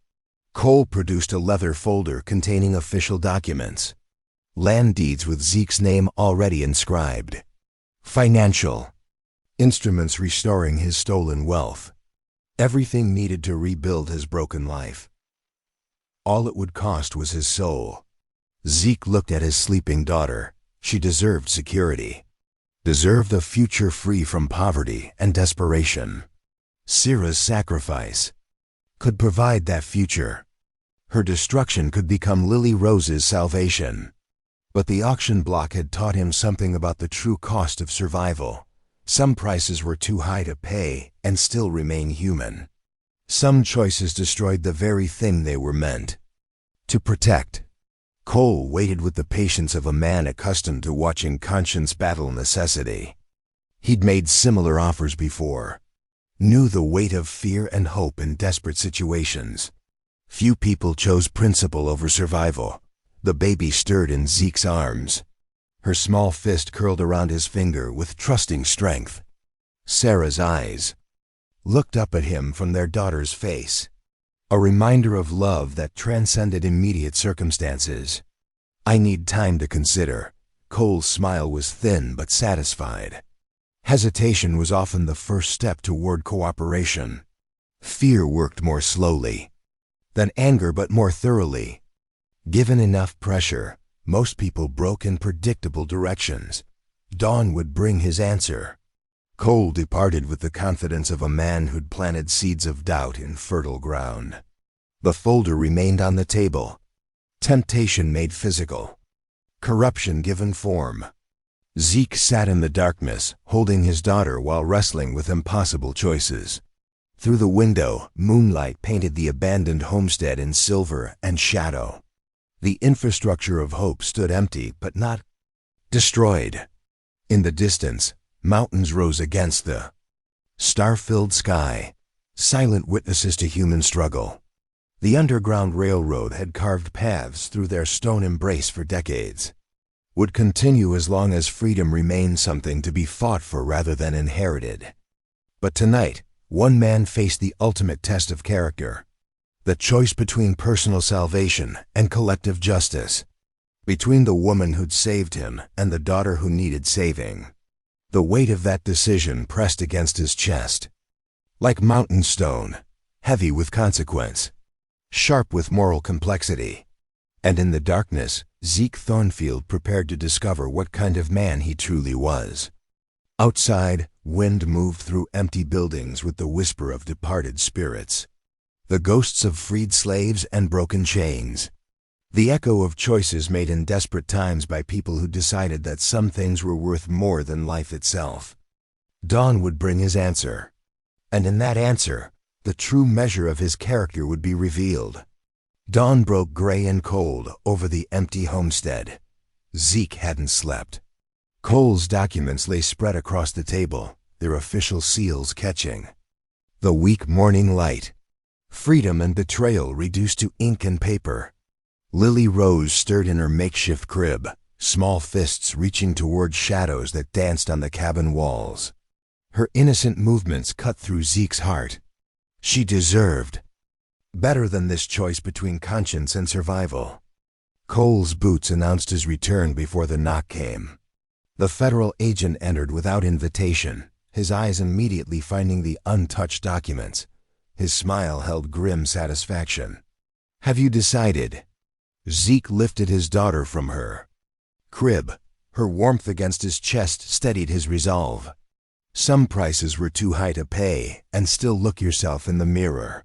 Cole produced a leather folder containing official documents. Land deeds with Zeke's name already inscribed. Financial instruments restoring his stolen wealth. Everything needed to rebuild his broken life. All it would cost was his soul. Zeke looked at his sleeping daughter. She deserved security. Deserved a future free from poverty and desperation. Sierra's sacrifice could provide that future. Her destruction could become Lily Rose's salvation. But the auction block had taught him something about the true cost of survival. Some prices were too high to pay and still remain human. Some choices destroyed the very thing they were meant to protect. Cole waited with the patience of a man accustomed to watching conscience battle necessity. He'd made similar offers before, knew the weight of fear and hope in desperate situations. Few people chose principle over survival. The baby stirred in Zeke's arms. Her small fist curled around his finger with trusting strength. Sarah's eyes looked up at him from their daughter's face, a reminder of love that transcended immediate circumstances. "I need time to consider." Cole's smile was thin but satisfied. Hesitation was often the first step toward cooperation. Fear worked more slowly than anger, but more thoroughly. Given enough pressure, most people broke in predictable directions. Dawn would bring his answer. Cole departed with the confidence of a man who'd planted seeds of doubt in fertile ground. The folder remained on the table. Temptation made physical. Corruption given form. Zeke sat in the darkness, holding his daughter while wrestling with impossible choices. Through the window, moonlight painted the abandoned homestead in silver and shadow. The infrastructure of hope stood empty, but not destroyed. In the distance, mountains rose against the star-filled sky, silent witnesses to human struggle. The Underground Railroad had carved paths through their stone embrace for decades, would continue as long as freedom remained something to be fought for rather than inherited. But tonight, one man faced the ultimate test of character. The choice between personal salvation and collective justice. Between the woman who'd saved him and the daughter who needed saving. The weight of that decision pressed against his chest. Like mountain stone, heavy with consequence, sharp with moral complexity. And in the darkness, Zeke Thornfield prepared to discover what kind of man he truly was. Outside, wind moved through empty buildings with the whisper of departed spirits. The ghosts of freed slaves and broken chains. The echo of choices made in desperate times by people who decided that some things were worth more than life itself. Dawn would bring his answer. And in that answer, the true measure of his character would be revealed. Dawn broke gray and cold over the empty homestead. Zeke hadn't slept. Cole's documents lay spread across the table, their official seals catching the weak morning light. Freedom and betrayal reduced to ink and paper. Lily Rose stirred in her makeshift crib, small fists reaching toward shadows that danced on the cabin walls. Her innocent movements cut through Zeke's heart. She deserved better than this choice between conscience and survival. Cole's boots announced his return before the knock came. The federal agent entered without invitation, his eyes immediately finding the untouched documents. His smile held grim satisfaction. "Have you decided?" Zeke lifted his daughter from her crib. Her warmth against his chest steadied his resolve. Some prices were too high to pay, and still look yourself in the mirror.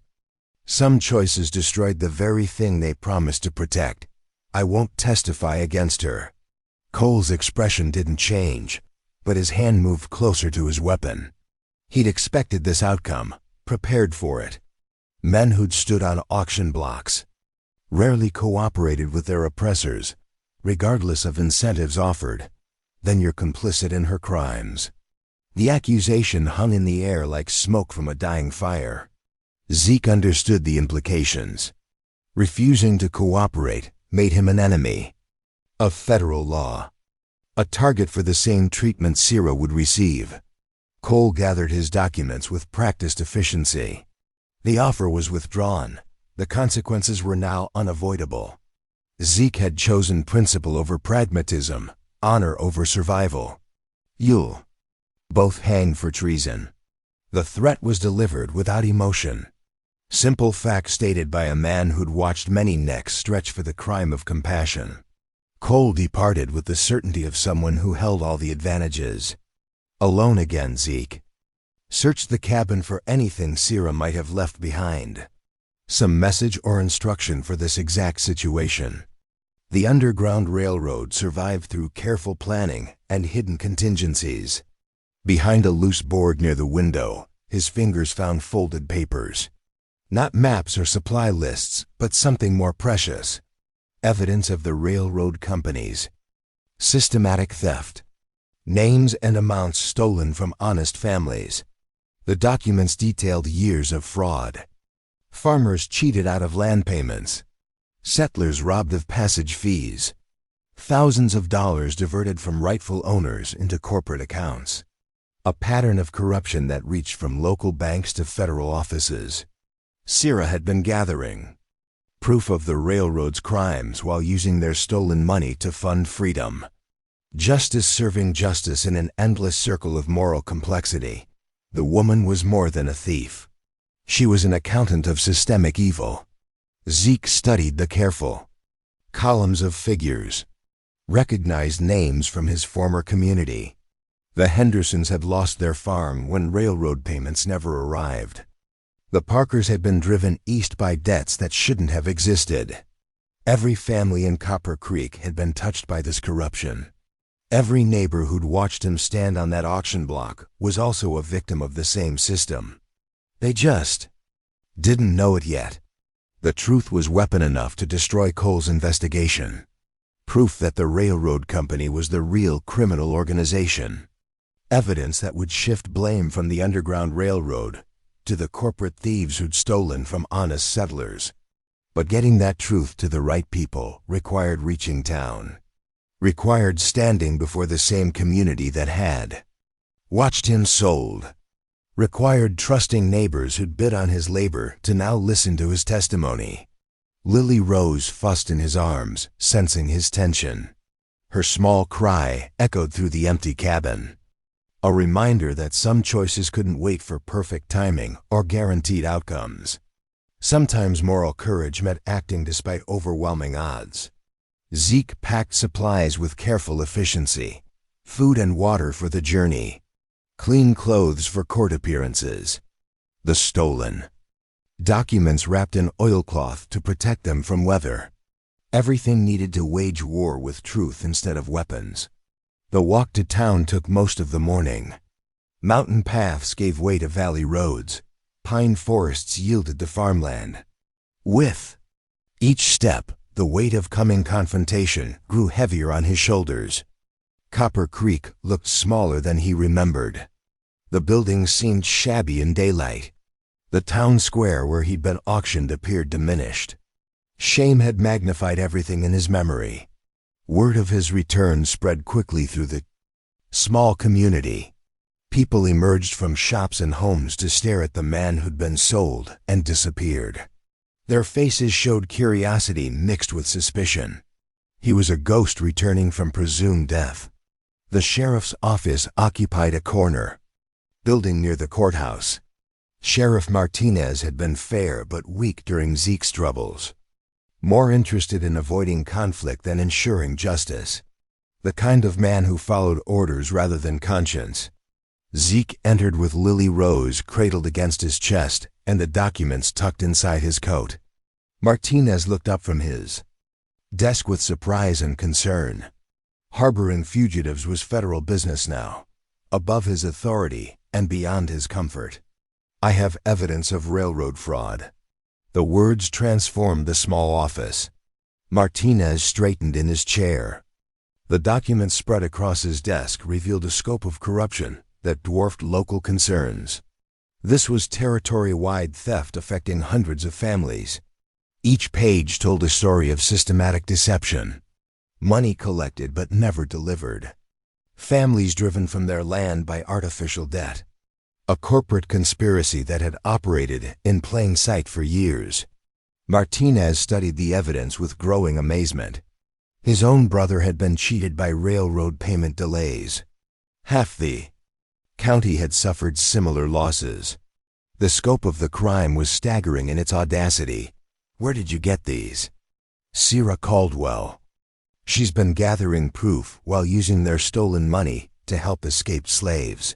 Some choices destroyed the very thing they promised to protect. "I won't testify against her." Cole's expression didn't change, but his hand moved closer to his weapon. He'd expected this outcome, prepared for it. Men who'd stood on auction blocks rarely cooperated with their oppressors, regardless of incentives offered. Then you're complicit in her crimes. The accusation hung in the air like smoke from a dying fire. Zeke understood the implications. Refusing to cooperate made him an enemy of federal law, a target for the same treatment Sarah would receive. Cole gathered his documents with practiced efficiency. The offer was withdrawn. The consequences were now unavoidable. Zeke had chosen principle over pragmatism, honor over survival. "You'll both hang for treason." The threat was delivered without emotion. Simple fact stated by a man who'd watched many necks stretch for the crime of compassion. Cole departed with the certainty of someone who held all the advantages. Alone again, Zeke searched the cabin for anything Sarah might have left behind. Some message or instruction for this exact situation. The Underground Railroad survived through careful planning and hidden contingencies. Behind a loose board near the window, his fingers found folded papers. Not maps or supply lists, but something more precious. Evidence of the railroad companies. Systematic theft. Names and amounts stolen from honest families. The documents detailed years of fraud. Farmers cheated out of land payments. Settlers robbed of passage fees. Thousands of dollars diverted from rightful owners into corporate accounts. A pattern of corruption that reached from local banks to federal offices. Sierra had been gathering proof of the railroad's crimes while using their stolen money to fund freedom. Justice serving justice in an endless circle of moral complexity. The woman was more than a thief. She was an accountant of systemic evil. Zeke studied the careful columns of figures, recognized names from his former community. The Hendersons had lost their farm when railroad payments never arrived. The Parkers had been driven east by debts that shouldn't have existed. Every family in Copper Creek had been touched by this corruption. Every neighbor who'd watched him stand on that auction block was also a victim of the same system. They just didn't know it yet. The truth was weapon enough to destroy Cole's investigation. Proof that the railroad company was the real criminal organization. Evidence that would shift blame from the Underground Railroad to the corporate thieves who'd stolen from honest settlers. But getting that truth to the right people required reaching town. Required standing before the same community that had watched him sold. Required trusting neighbors who'd bid on his labor to now listen to his testimony. Lily Rose fussed in his arms, sensing his tension. Her small cry echoed through the empty cabin. A reminder that some choices couldn't wait for perfect timing or guaranteed outcomes. Sometimes moral courage meant acting despite overwhelming odds. Zeke packed supplies with careful efficiency. Food and water for the journey. Clean clothes for court appearances. The stolen documents wrapped in oilcloth to protect them from weather. Everything needed to wage war with truth instead of weapons. The walk to town took most of the morning. Mountain paths gave way to valley roads. Pine forests yielded to farmland. With each step, the weight of coming confrontation grew heavier on his shoulders. Copper Creek looked smaller than he remembered. The buildings seemed shabby in daylight. The town square where he'd been auctioned appeared diminished. Shame had magnified everything in his memory. Word of his return spread quickly through the small community. People emerged from shops and homes to stare at the man who'd been sold and disappeared. Their faces showed curiosity mixed with suspicion. He was a ghost returning from presumed death. The sheriff's office occupied a corner building near the courthouse. Sheriff Martinez had been fair but weak during Zeke's troubles. More interested in avoiding conflict than ensuring justice. The kind of man who followed orders rather than conscience. Zeke entered with Lily Rose cradled against his chest and the documents tucked inside his coat. Martinez looked up from his desk with surprise and concern. Harboring fugitives was federal business now, above his authority and beyond his comfort. I have evidence of railroad fraud. The words transformed the small office. Martinez straightened in his chair. The documents spread across his desk revealed a scope of corruption that dwarfed local concerns. This was territory-wide theft affecting hundreds of families. Each page told a story of systematic deception. Money collected but never delivered. Families driven from their land by artificial debt. A corporate conspiracy that had operated in plain sight for years. Martinez studied the evidence with growing amazement. His own brother had been cheated by railroad payment delays. Half the county had suffered similar losses. The scope of the crime was staggering in its audacity. Where did you get these? Sierra Caldwell. She's been gathering proof while using their stolen money to help escaped slaves.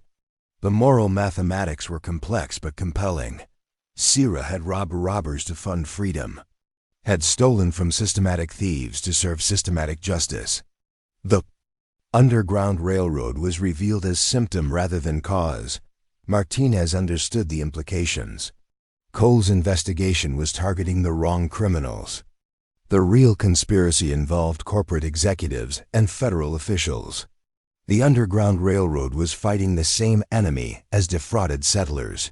The moral mathematics were complex but compelling. Sierra had robbed robbers to fund freedom. Had stolen from systematic thieves to serve systematic justice. The Underground Railroad was revealed as symptom rather than cause. Martinez understood the implications. Cole's investigation was targeting the wrong criminals. The real conspiracy involved corporate executives and federal officials. The Underground Railroad was fighting the same enemy as defrauded settlers.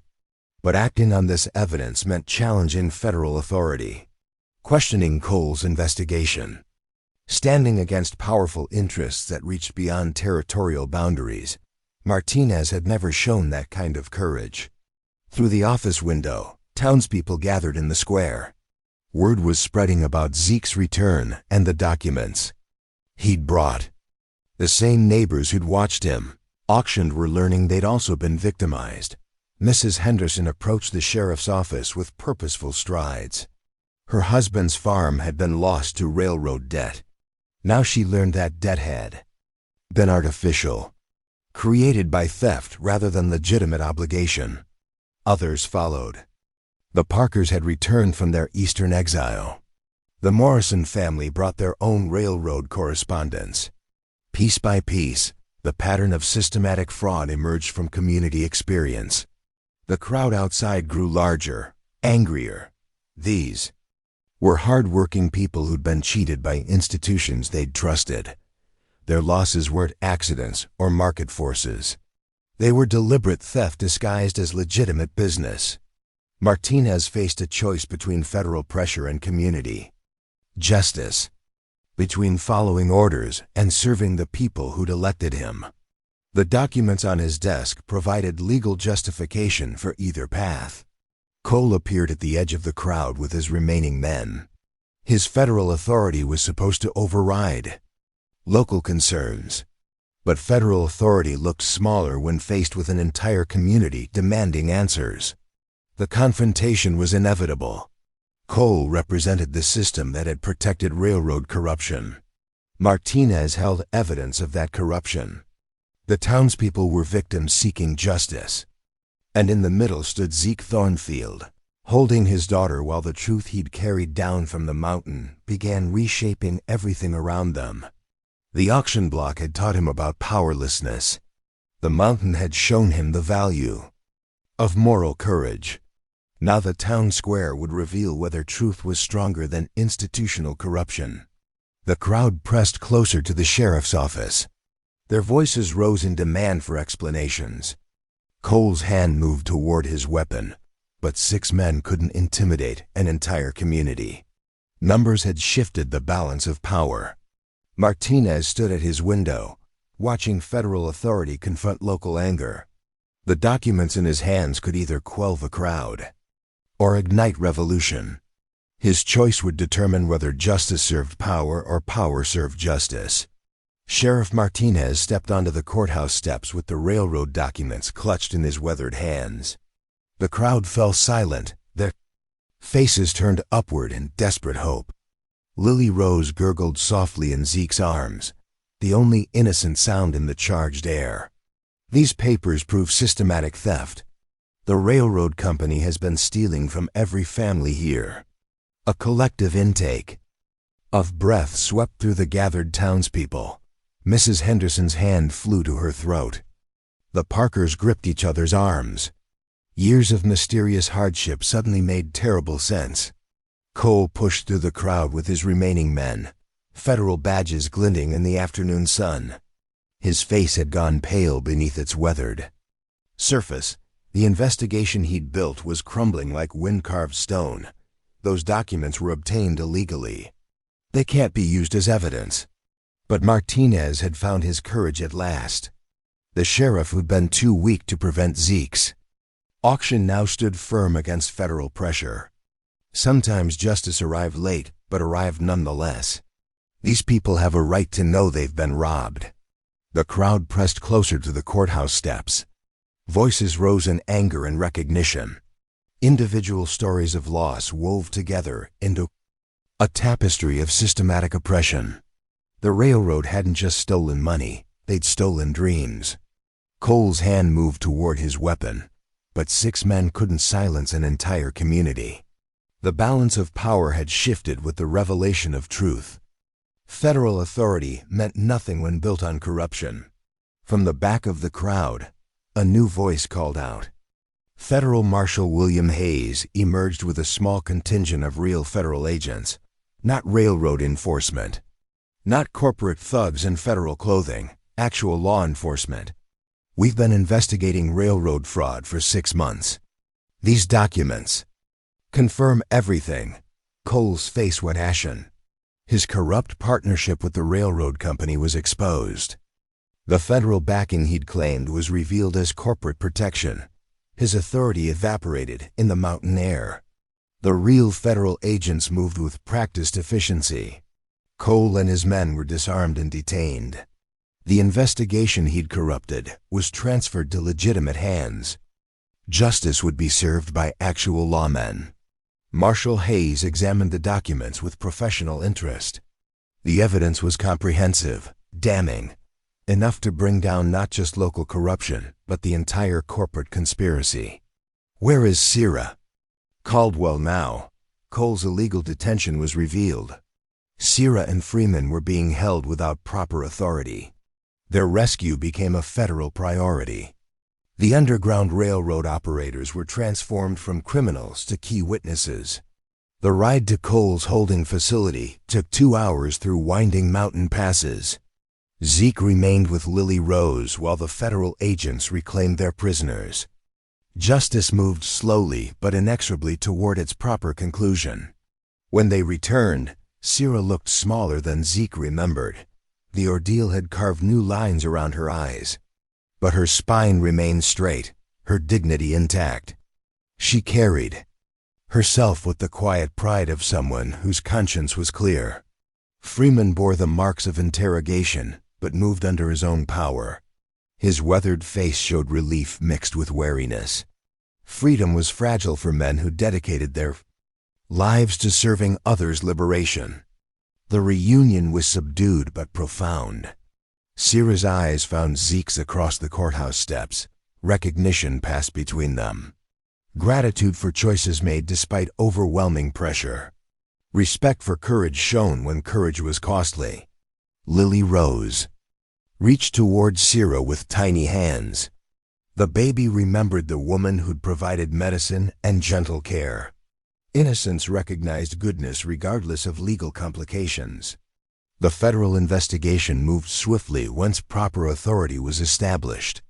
But acting on this evidence meant challenging federal authority, questioning Cole's investigation, standing against powerful interests that reached beyond territorial boundaries. Martinez had never shown that kind of courage. Through the office window, townspeople gathered in the square. Word was spreading about Zeke's return and the documents he'd brought. The same neighbors who'd watched him auctioned were learning they'd also been victimized. Mrs. Henderson approached the sheriff's office with purposeful strides. Her husband's farm had been lost to railroad debt. Now she learned that debt had been artificial, created by theft rather than legitimate obligation. Others followed. The Parkers had returned from their eastern exile. The Morrison family brought their own railroad correspondence. Piece by piece, the pattern of systematic fraud emerged from community experience. The crowd outside grew larger, angrier. These were hard-working people who'd been cheated by institutions they'd trusted. Their losses weren't accidents or market forces. They were deliberate theft disguised as legitimate business. Martinez faced a choice between federal pressure and community justice, between following orders and serving the people who'd elected him. The documents on his desk provided legal justification for either path. Cole appeared at the edge of the crowd with his remaining men. His federal authority was supposed to override local concerns. But federal authority looked smaller when faced with an entire community demanding answers. The confrontation was inevitable. Cole represented the system that had protected railroad corruption. Martinez held evidence of that corruption. The townspeople were victims seeking justice. And in the middle stood Zeke Thornfield, holding his daughter while the truth he'd carried down from the mountain began reshaping everything around them. The auction block had taught him about powerlessness. The mountain had shown him the value of moral courage. Now the town square would reveal whether truth was stronger than institutional corruption. The crowd pressed closer to the sheriff's office. Their voices rose in demand for explanations. Cole's hand moved toward his weapon, but 6 men couldn't intimidate an entire community. Numbers had shifted the balance of power. Martinez stood at his window, watching federal authority confront local anger. The documents in his hands could either quell the crowd or ignite revolution. His choice would determine whether justice served power or power served justice. Sheriff Martinez stepped onto the courthouse steps with the railroad documents clutched in his weathered hands. The crowd fell silent, their faces turned upward in desperate hope. Lily Rose gurgled softly in Zeke's arms, the only innocent sound in the charged air. These papers prove systematic theft. The railroad company has been stealing from every family here. A collective intake of breath swept through the gathered townspeople. Mrs. Henderson's hand flew to her throat. The Parkers gripped each other's arms. Years of mysterious hardship suddenly made terrible sense. Cole pushed through the crowd with his remaining men, federal badges glinting in the afternoon sun. His face had gone pale beneath its weathered surface. The investigation he'd built was crumbling like wind-carved stone. Those documents were obtained illegally. They can't be used as evidence. But Martinez had found his courage at last. The sheriff who'd been too weak to prevent Zeke's auction now stood firm against federal pressure. Sometimes justice arrived late, but arrived nonetheless. These people have a right to know they've been robbed. The crowd pressed closer to the courthouse steps. Voices rose in anger and recognition. Individual stories of loss wove together into a tapestry of systematic oppression. The railroad hadn't just stolen money, they'd stolen dreams. Cole's hand moved toward his weapon, but 6 men couldn't silence an entire community. The balance of power had shifted with the revelation of truth. Federal authority meant nothing when built on corruption. From the back of the crowd, a new voice called out, Federal Marshal William Hayes emerged with a small contingent of real federal agents, not railroad enforcement, not corporate thugs in federal clothing, actual law enforcement. We've been investigating railroad fraud for 6 months. These documents confirm everything. Cole's face went ashen. His corrupt partnership with the railroad company was exposed. The federal backing he'd claimed was revealed as corporate protection. His authority evaporated in the mountain air. The real federal agents moved with practiced efficiency. Cole and his men were disarmed and detained. The investigation he'd corrupted was transferred to legitimate hands. Justice would be served by actual lawmen. Marshal Hayes examined the documents with professional interest. The evidence was comprehensive, damning, enough to bring down not just local corruption, but the entire corporate conspiracy. Where is Sierra? Caldwell now. Cole's illegal detention was revealed. Sierra and Freeman were being held without proper authority. Their rescue became a federal priority. The Underground Railroad operators were transformed from criminals to key witnesses. The ride to Cole's holding facility took 2 hours through winding mountain passes. Zeke remained with Lily Rose while the federal agents reclaimed their prisoners. Justice moved slowly but inexorably toward its proper conclusion. When they returned, Sierra looked smaller than Zeke remembered. The ordeal had carved new lines around her eyes. But her spine remained straight, her dignity intact. She carried herself with the quiet pride of someone whose conscience was clear. Freeman bore the marks of interrogation, but moved under his own power. His weathered face showed relief mixed with wariness. Freedom was fragile for men who dedicated their lives to serving others' liberation. The reunion was subdued but profound. Sierra's eyes found Zeke's across the courthouse steps. Recognition passed between them. Gratitude for choices made despite overwhelming pressure. Respect for courage shown when courage was costly. Lily Rose reached toward Sierra with tiny hands. The baby remembered the woman who'd provided medicine and gentle care. Innocence recognized goodness regardless of legal complications. The federal investigation moved swiftly once proper authority was established.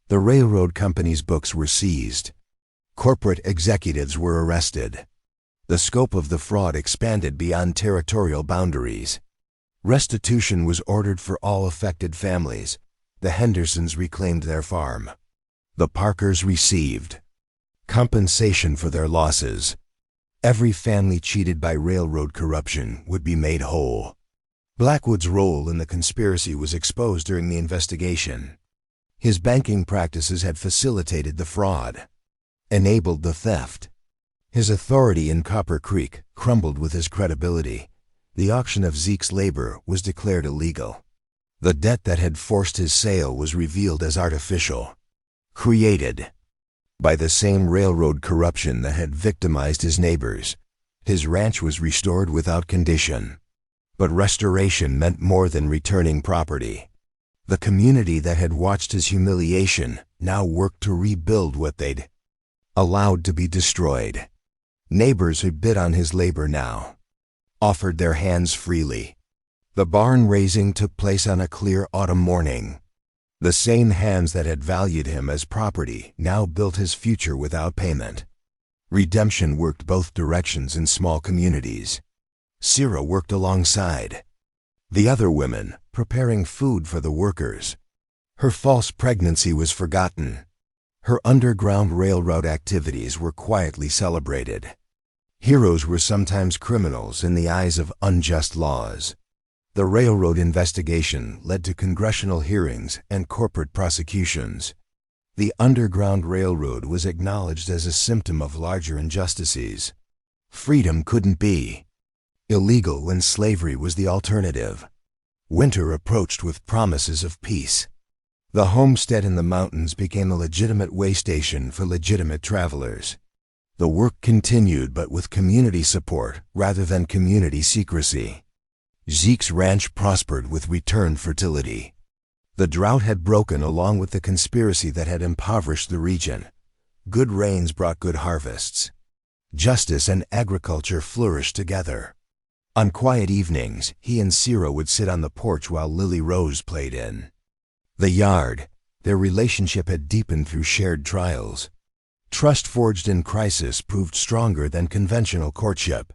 The railroad company's books were seized. Corporate executives were arrested. The scope of the fraud expanded beyond territorial boundaries. Restitution was ordered for all affected families. The Hendersons reclaimed their farm. The Parkers received compensation for their losses. Every family cheated by railroad corruption would be made whole. Blackwood's role in the conspiracy was exposed during the investigation. His banking practices had facilitated the fraud, enabled the theft. His authority in Copper Creek crumbled with his credibility. The auction of Zeke's labor was declared illegal. The debt that had forced his sale was revealed as artificial, created by the same railroad corruption that had victimized his neighbors. His ranch was restored without condition. But restoration meant more than returning property. The community that had watched his humiliation now worked to rebuild what they'd allowed to be destroyed. Neighbors who bid on his labor now offered their hands freely. The barn raising took place on a clear autumn morning. The same hands that had valued him as property now built his future without payment. Redemption worked both directions in small communities. Sierra worked alongside the other women, preparing food for the workers. Her false pregnancy was forgotten. Her Underground Railroad activities were quietly celebrated. Heroes were sometimes criminals in the eyes of unjust laws. The railroad investigation led to congressional hearings and corporate prosecutions. The Underground Railroad was acknowledged as a symptom of larger injustices. Freedom couldn't be illegal when slavery was the alternative. Winter approached with promises of peace. The homestead in the mountains became a legitimate way station for legitimate travelers. The work continued, but with community support rather than community secrecy. Zeke's ranch prospered with returned fertility. The drought had broken along with the conspiracy that had impoverished the region. Good rains brought good harvests. Justice and agriculture flourished together. On quiet evenings, he and Sierra would sit on the porch while Lily Rose played in the yard. Their relationship had deepened through shared trials. Trust forged in crisis proved stronger than conventional courtship.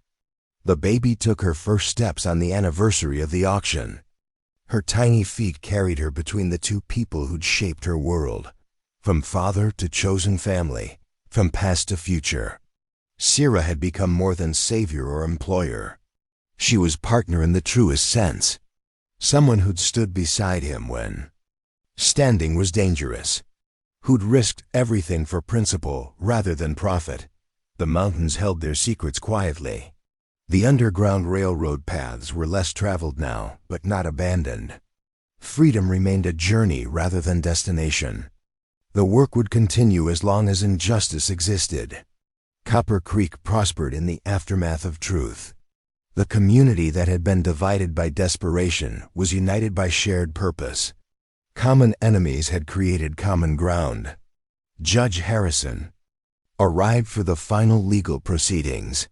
The baby took her first steps on the anniversary of the auction. Her tiny feet carried her between the two people who'd shaped her world. From father to chosen family, from past to future. Sierra had become more than savior or employer. She was partner in the truest sense. Someone who'd stood beside him when standing was dangerous. Who'd risked everything for principle rather than profit. The mountains held their secrets quietly. The underground railroad paths were less traveled now, but not abandoned. Freedom remained a journey rather than destination. The work would continue as long as injustice existed. Copper Creek prospered in the aftermath of truth. The community that had been divided by desperation was united by shared purpose. Common enemies had created common ground. Judge Harrison arrived for the final legal proceedings.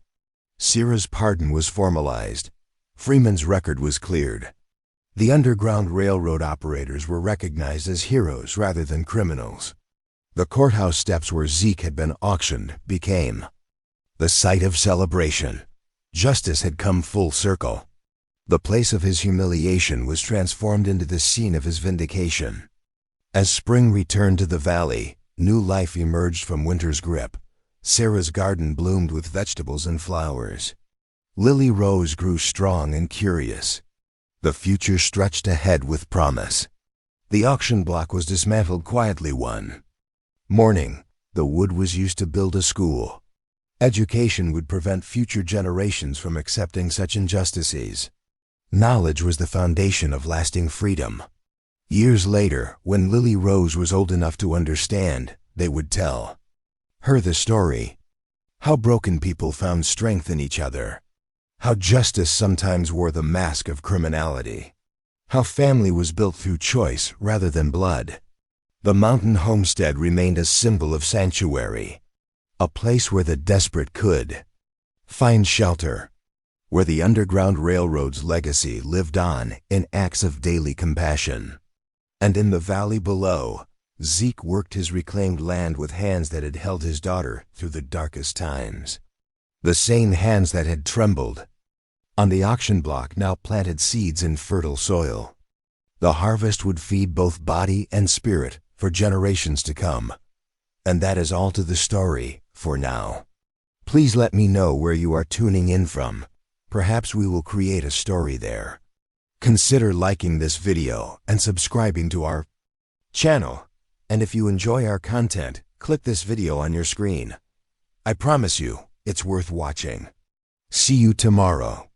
Sierra's pardon was formalized. Freeman's record was cleared. The Underground Railroad operators were recognized as heroes rather than criminals. The courthouse steps where Zeke had been auctioned became the site of celebration. Justice had come full circle. The place of his humiliation was transformed into the scene of his vindication. As spring returned to the valley, new life emerged from winter's grip. Sarah's garden bloomed with vegetables and flowers. Lily Rose grew strong and curious. The future stretched ahead with promise. The auction block was dismantled quietly one morning. The wood was used to build a school. Education would prevent future generations from accepting such injustices. Knowledge was the foundation of lasting freedom. Years later, when Lily Rose was old enough to understand, they would tell her the story. How broken people found strength in each other. How justice sometimes wore the mask of criminality. How family was built through choice rather than blood. The mountain homestead remained a symbol of sanctuary. A place where the desperate could find shelter. Where the Underground Railroad's legacy lived on in acts of daily compassion. And in the valley below, Zeke worked his reclaimed land with hands that had held his daughter through the darkest times. The same hands that had trembled on the auction block now planted seeds in fertile soil. The harvest would feed both body and spirit for generations to come. And that is all to the story for now. Please let me know where you are tuning in from. Perhaps we will create a story there. Consider liking this video and subscribing to our channel. And if you enjoy our content, click this video on your screen. I promise you, it's worth watching. See you tomorrow.